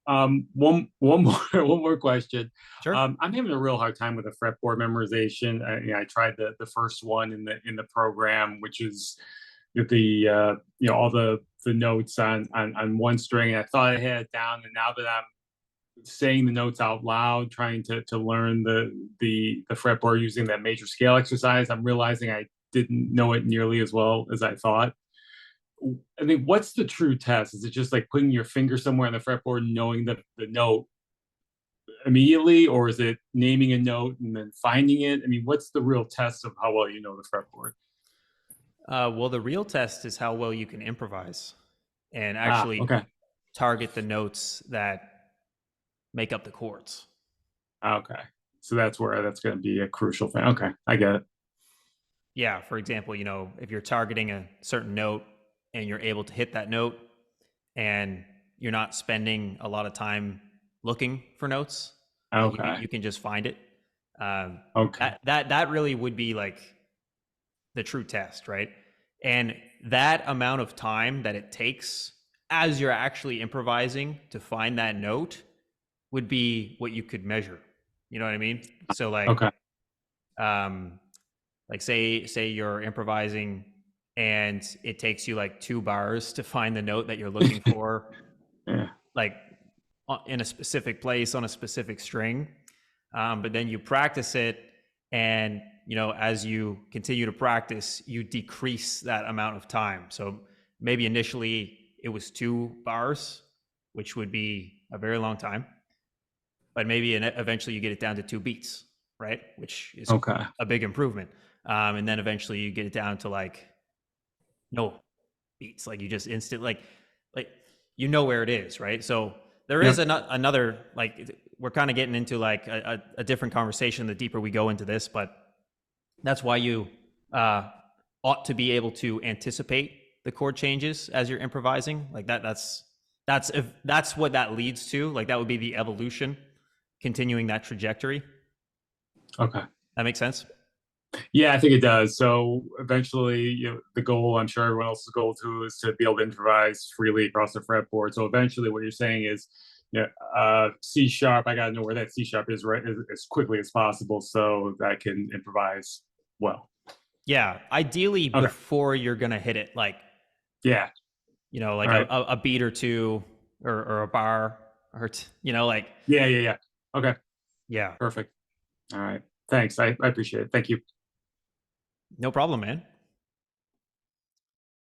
One more one more question. Sure. I'm having a real hard time with the fretboard memorization. I tried the first one in the program, which is with the all the notes on one string. And I thought I had it down, and now that I'm saying the notes out loud, trying to learn the fretboard using that major scale exercise, I'm realizing I didn't know it nearly as well as I thought. I mean, what's the true test? Is it just like putting your finger somewhere on the fretboard and knowing the note immediately, or is it naming a note and then finding it? I mean, what's the real test of how well you know the fretboard? Well, the real test is how well you can improvise and Ah, actually okay. target the notes that make up the chords. Okay. So that's where that's going to be a crucial thing. Okay, I get it. Yeah, for example, if you're targeting a certain note and you're able to hit that note and you're not spending a lot of time looking for notes, like Okay. you can just find it. Um, Okay. that really would be like the true test, right? And that amount of time that it takes as you're actually improvising to find that note would be what you could measure. You know what I mean? So Okay. um, like say you're improvising and it takes you like 2 bars to find the note that you're looking for, Yeah. like in a specific place on a specific string. But then you practice it, and as you continue to practice, you decrease that amount of time. So maybe initially it was 2 bars, which would be a very long time, but maybe eventually you get it down to 2 beats, right? Which is Okay. a big improvement. And then eventually you get it down to like no beats, like you just instant like where it is, right? So there is Yep. another, like we're kind of getting into like a different conversation the deeper we go into this, but that's why you uh, ought to be able to anticipate the chord changes as you're improvising. Like that's what that leads to. Like that would be the evolution, continuing that trajectory. Okay. That makes sense. Yeah, I think it does. So eventually, the goal, I'm sure everyone else's goal too, is to be able to improvise freely across the fretboard. So eventually, what you're saying is, C sharp. I got to know where that C sharp is right as quickly as possible, so that I can improvise well. Yeah, ideally Okay. before you're gonna hit it, like Yeah. like All right. a beat or two, or a bar, or like Yeah. Yeah. Yeah. Okay. yeah, Perfect. All right. Thanks. I appreciate it. Thank you. no problem, man.